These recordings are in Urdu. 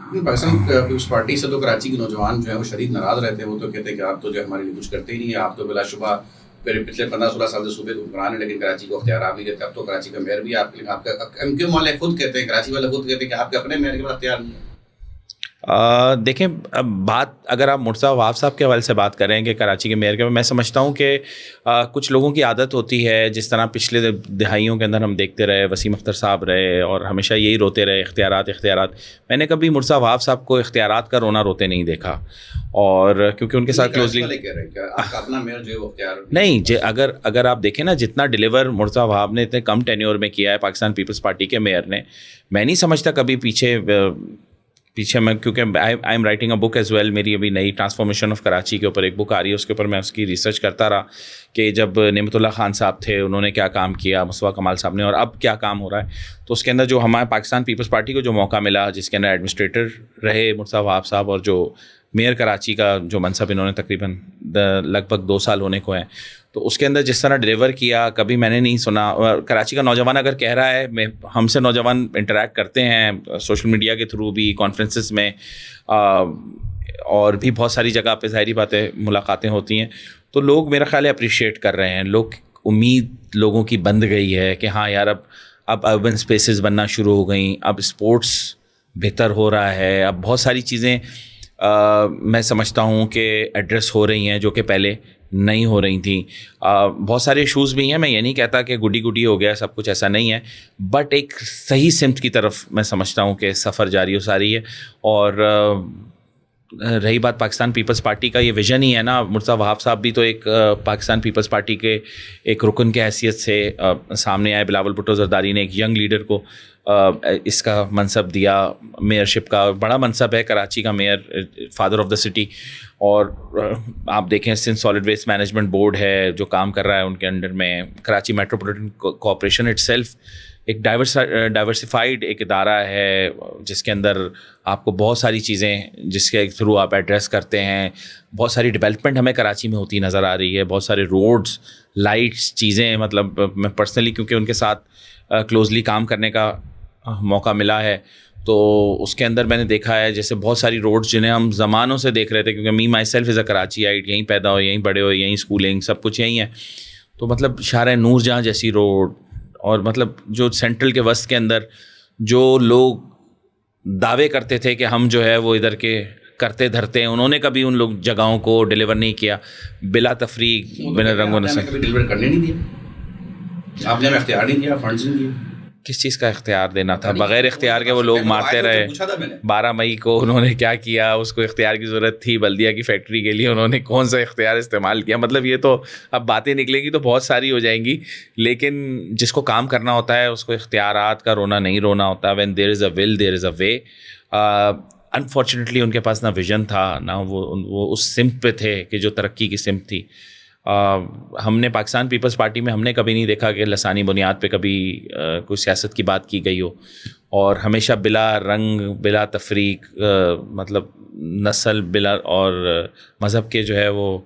پاکستان پیپلز پارٹی سے تو کراچی کے نوجوان جو ہیں وہ شدید ناراض رہتے ہیں. وہ تو کہتے ہیں کہ آپ تو جو ہے ہمارے لیے کچھ کرتے ہی نہیں ہیں, آپ تو بلا شبہ پچھلے 15-16 سال سے صوبے کو حکمران ہیں لیکن کراچی کو اختیار آپ نہیں دیتے. اب تو کراچی کا میئر بھی آپ کے لیے, آپ کا ایم کیو والے خود کہتے ہیں, کراچی والے خود کہتے ہیں کہ آپ کے اپنے میئر کے پاس اختیار نہیں ہے. دیکھیں, اب بات اگر آپ مرتضیٰ وہاب صاحب کے حوالے سے بات کریں کہ کراچی کے میئر کے, میں سمجھتا ہوں کہ کچھ لوگوں کی عادت ہوتی ہے, جس طرح پچھلے دہائیوں کے اندر ہم دیکھتے رہے, وسیم اختر صاحب رہے اور ہمیشہ یہی روتے رہے اختیارات. میں نے کبھی مرتضیٰ وہاب صاحب کو اختیارات کا رونا روتے نہیں دیکھا, اور کیونکہ ان کے ساتھ کلوزلی نہیں, اگر آپ دیکھیں نا جتنا ڈیلیور مرتضیٰ وہاب نے اتنے کم ٹینیور میں کیا ہے پاکستان پیپلز پارٹی کے میئر نے, میں نہیں سمجھتا کبھی پیچھے میں, کیونکہ I am writing a book as well, میری ابھی نئی ٹرانسفارمیشن آف کراچی کے اوپر ایک بک آ رہی ہے, اس کے اوپر میں اس کی ریسرچ کرتا رہا کہ جب نعمت اللہ خان صاحب تھے انہوں نے کیا کام کیا, مصطفیٰ کمال صاحب نے, اور اب کیا کام ہو رہا ہے. تو اس کے اندر جو ہمارے پاکستان پیپلز پارٹی کو جو موقع ملا, جس کے اندر ایڈمنسٹریٹر رہے مرتضیٰ وہاب صاحب, اور جو میئر کراچی کا جو منصب انہوں نے تقریباً لگ بھگ 2 سال ہونے کو ہیں, تو اس کے اندر جس طرح ڈیلیور کیا کبھی میں نے نہیں سنا. کراچی کا نوجوان اگر کہہ رہا ہے, ہم سے نوجوان انٹریکٹ کرتے ہیں سوشل میڈیا کے تھرو بھی, کانفرنسز میں, اور بھی بہت ساری جگہ پہ ظاہری باتیں ملاقاتیں ہوتی ہیں, تو لوگ میرا خیال ہے اپریشیٹ کر رہے ہیں. لوگ امید لوگوں کی بند گئی ہے کہ ہاں یار اب اربن اسپیسز بننا شروع ہو گئیں, اب اسپورٹس بہتر ہو رہا ہے, اب بہت ساری چیزیں میں سمجھتا ہوں کہ ایڈریس ہو رہی ہیں جو کہ پہلے نہیں ہو رہی تھیں. بہت سارے ایشوز بھی ہیں, میں یہ نہیں کہتا کہ گڈی ہو گیا سب کچھ, ایسا نہیں ہے, بٹ ایک صحیح سمت کی طرف میں سمجھتا ہوں کہ سفر جاری و ساری ہے. اور رہی بات پاکستان پیپلز پارٹی کا, یہ ویژن ہی ہے نا. مرتضیٰ وہاب صاحب بھی تو ایک پاکستان پیپلز پارٹی کے ایک رکن کے حیثیت سے سامنے آئے. بلاول بھٹو زرداری نے ایک ینگ لیڈر کو اس کا منصب دیا, میئرشپ کا بڑا منصب ہے کراچی کا mayor, father of the city. اور آپ دیکھیں Sindh solid waste management board ہے جو کام کر رہا ہے ان کے انڈر میں. Karachi metropolitan corporation it self ایک ڈائیورسفائڈ ایک ادارہ ہے جس کے اندر آپ کو بہت ساری چیزیں جس کے تھرو آپ ایڈریس کرتے ہیں. بہت ساری ڈیولپمنٹ ہمیں کراچی میں ہوتی نظر آ رہی ہے, بہت سارے روڈز, لائٹس, چیزیں. مطلب میں پرسنلی کیونکہ ان کے ساتھ کلوزلی کام کرنے کا موقع ملا ہے, تو اس کے اندر میں نے دیکھا ہے جیسے بہت ساری روڈز جنہیں ہم زمانوں سے دیکھ رہے تھے, کیونکہ می مائی سیلف از اے کراچی آئٹ, یہیں پیدا ہوئے, یہیں بڑے ہوئے, یہیں اسکولنگ سب کچھ یہیں ہے. تو مطلب شارع نور جہاں جیسی روڈ, اور مطلب جو سینٹرل کے وسط کے اندر جو لوگ دعوے کرتے تھے کہ ہم جو ہے وہ ادھر کے کرتے دھرتے ہیں, انہوں نے کبھی ان لوگ جگہوں کو ڈیلیور نہیں کیا بلا تفریق, بلا رنگ و نسل. کبھی ڈیلیور کرنے نہیں دیا, آپ نے ہمیں اختیار نہیں دیا, فنڈز نہیں دیے. کس چیز کا اختیار دینا تھا؟ بغیر اختیار کے وہ لوگ مارتے رہے. 12 مئی کو انہوں نے کیا کیا, اس کو اختیار کی ضرورت تھی بلدیہ کی فیکٹری کے لیے, انہوں نے کون سا اختیار استعمال کیا؟ مطلب یہ تو اب باتیں نکلیں گی تو بہت ساری ہو جائیں گی, لیکن جس کو کام کرنا ہوتا ہے اس کو اختیارات کا رونا نہیں رونا ہوتا. When there is a will there is a way. Unfortunately ان کے پاس نہ ویژن تھا, نہ وہ اس سمت پہ تھے کہ جو ترقی کی سمت تھی. ہم نے پاکستان پیپلز پارٹی میں ہم نے کبھی نہیں دیکھا کہ لسانی بنیاد پہ کبھی کوئی سیاست کی بات کی گئی ہو, اور ہمیشہ بلا رنگ بلا تفریق, مطلب نسل بلا اور مذہب کے جو ہے وہ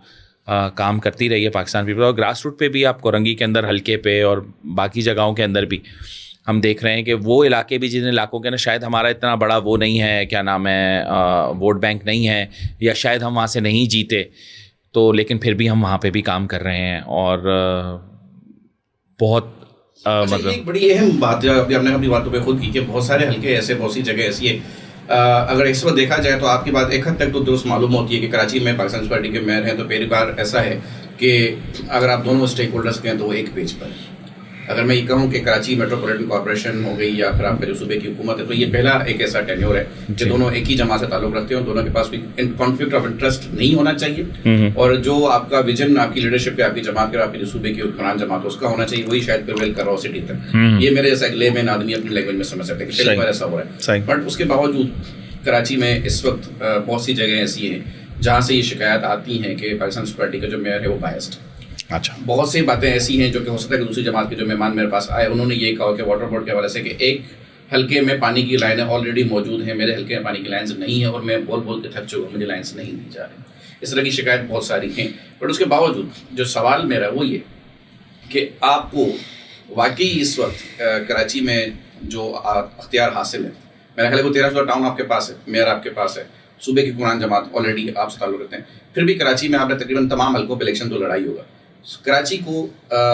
کام کرتی رہی ہے پاکستان پیپل. اور گراس روٹ پہ بھی آپ کورنگی کے اندر حلقے پہ اور باقی جگہوں کے اندر بھی ہم دیکھ رہے ہیں کہ وہ علاقے بھی جن علاقوں کے اندر شاید ہمارا اتنا بڑا وہ نہیں ہے, کیا نام ہے, ووٹ بینک نہیں ہے, یا شاید ہم وہاں سے نہیں جیتے, تو لیکن پھر بھی ہم وہاں پہ بھی کام کر رہے ہیں. اور بہت مطلب ایک بڑی اہم بات جو آپ نے اپنی باتوں پہ خود کی کہ بہت سارے حلقے ایسے, بہت سی جگہ ایسی ہے, اگر اس وقت دیکھا جائے تو آپ کی بات ایک حد تک تو درست معلوم ہوتی ہے کہ کراچی میں پاکستان پارٹی کے میئر ہیں, تو پہلی بار ایسا ہے کہ اگر آپ دونوں اسٹیک ہولڈرس کہیں تو وہ ایک پیج پر. اگر میں یہ کہوں کہ کراچی میٹروپولیٹن کارپوریشن ہو گئی یا پھر آپ کا جو صوبے کی حکومت ہے, تو یہ پہلا ایک ایسا ٹینیور ہے کہ دونوں ایک ہی جماعت سے تعلق رکھتے ہیں, دونوں کے پاس کوئی کانفلکٹ آف انٹرسٹ نہیں ہونا چاہیے, اور جو آپ کا ویژن آپ کی لیڈرشپ پہ آپ کی جماعت کے آپ کی جو صوبے کی حکمران جماعت اس کا ہونا چاہیے, وہی شاید پریویل کر رہا ہو سٹی تک. یہ میرے جیسا ایک لے مین آدمی اپنی لینگویج میں سمجھ سکتے ہیں کہ پہلی بار ایسا ہو رہا ہے. بٹ اس کے باوجود کراچی میں اس وقت بہت سی جگہیں ایسی ہیں جہاں سے یہ شکایات آتی ہیں کہ پاکستان پارٹی کا جو میئر ہے وہ بائسڈ. اچھا, بہت سی باتیں ایسی ہیں جو کہ ہو سکتا ہے کہ دوسری جماعت کے جو مہمان میرے پاس آئے انہوں نے یہ کہا کہ واٹر بورڈ کے حوالے سے کہ ایک حلقے میں پانی کی لائنیں آلریڈی موجود ہیں, میرے حلقے میں پانی کی لائنز نہیں ہیں, اور میں بول کے تھک چکا ہوں, مجھے لائنز نہیں دی جا رہی. اس طرح کی شکایت بہت ساری ہیں. بٹ اس کے باوجود جو سوال میرا وہ یہ کہ آپ کو واقعی اس وقت کراچی میں جو اختیار حاصل ہے, میرا خیال ہے وہ 13 ٹاؤن آپ کے پاس ہے, میئر آپ کے پاس ہے, صوبے کی حکمران جماعت آلریڈی آپ سے تعلق رکھتے ہیں, پھر بھی کراچی میں آپ نے تقریباً تمام حلقوں پہ الیکشن تو لڑائی ہوگا. کراچی کو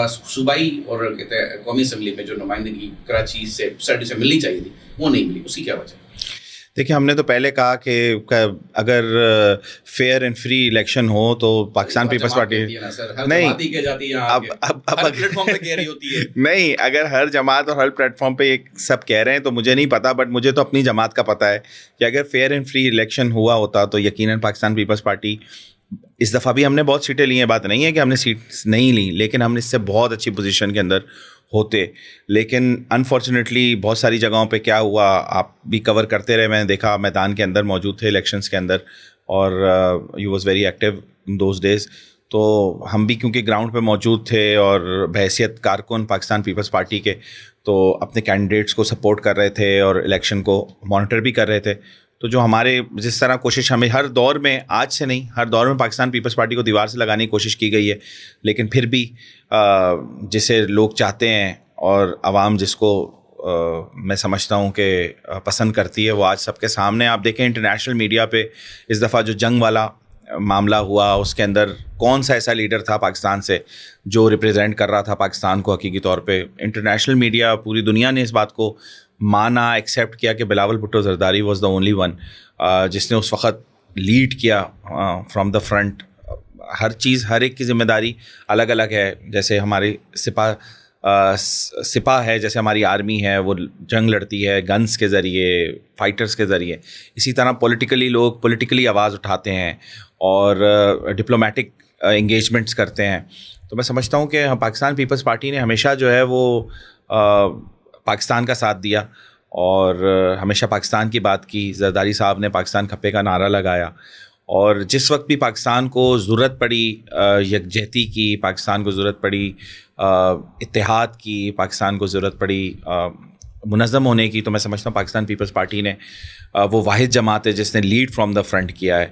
صوبائی اور کہتے ہیں قومی اسمبلی میں جو نمائندگی کراچی سے سرڈ سے ملنی چاہیے تھی وہ نہیں ملی, اس کی کیا وجہ؟ دیکھیں, ہم نے تو پہلے کہا کہ اگر فیئر اینڈ فری الیکشن ہو تو پاکستان پیپلز پارٹی نہیں, نہیں, اگر ہر جماعت اور ہر پلیٹ فارم پہ یہ سب کہہ رہے ہیں تو مجھے نہیں پتا, بٹ مجھے تو اپنی جماعت کا پتہ ہے کہ اگر فیئر اینڈ فری الیکشن ہوا ہوتا تو یقیناً پاکستان پیپلز پارٹی, اس دفعہ بھی ہم نے بہت سیٹیں لی ہیں, بات نہیں ہے کہ ہم نے سیٹس نہیں لی, لیکن ہم نے اس سے بہت اچھی پوزیشن کے اندر ہوتے. لیکن انفارچونیٹلی بہت ساری جگہوں پہ کیا ہوا, آپ بھی کور کرتے رہے, میں نے دیکھا میدان کے اندر موجود تھے الیکشنز کے اندر, اور you was very active in those days. تو ہم بھی کیونکہ گراؤنڈ پہ موجود تھے اور بحیثیت کارکن پاکستان پیپلز پارٹی کے, تو اپنے کینڈیڈیٹس کو سپورٹ کر رہے تھے اور الیکشن کو مانیٹر بھی کر رہے تھے. تو جو ہمارے جس طرح کوشش ہمیں ہر دور میں, آج سے نہیں, ہر دور میں پاکستان پیپلز پارٹی کو دیوار سے لگانے کی کوشش کی گئی ہے, لیکن پھر بھی جسے لوگ چاہتے ہیں اور عوام جس کو میں سمجھتا ہوں کہ پسند کرتی ہے, وہ آج سب کے سامنے. آپ دیکھیں انٹرنیشنل میڈیا پہ اس دفعہ جو جنگ والا معاملہ ہوا, اس کے اندر کون سا ایسا لیڈر تھا پاکستان سے جو ریپرزینٹ کر رہا تھا پاکستان کو حقیقی طور پہ. انٹرنیشنل میڈیا, پوری دنیا نے اس بات کو مانا, ایکسیپٹ کیا کہ Bilawal Bhutto Zardari was the only one جس نے اس وقت لیڈ کیا فرام دا فرنٹ. ہر چیز, ہر ایک کی ذمہ داری الگ الگ ہے. جیسے ہماری سپاہ ہے, جیسے ہماری آرمی ہے, وہ جنگ لڑتی ہے گنز کے ذریعے, فائٹرز کے ذریعے. اسی طرح پولیٹیکلی لوگ پولیٹیکلی آواز اٹھاتے ہیں اور ڈپلومیٹک انگیجمنٹس کرتے ہیں. تو میں سمجھتا ہوں کہ پاکستان پیپلز پارٹی نے ہمیشہ جو ہے وہ پاکستان کا ساتھ دیا اور ہمیشہ پاکستان کی بات کی. زرداری صاحب نے پاکستان کھپے کا نعرہ لگایا, اور جس وقت بھی پاکستان کو ضرورت پڑی یکجہتی کی, پاکستان کو ضرورت پڑی اتحاد کی, پاکستان کو ضرورت پڑی منظم ہونے کی, تو میں سمجھتا ہوں پاکستان پیپلز پارٹی نے وہ واحد جماعت ہے جس نے لیڈ فرام دا فرنٹ کیا ہے.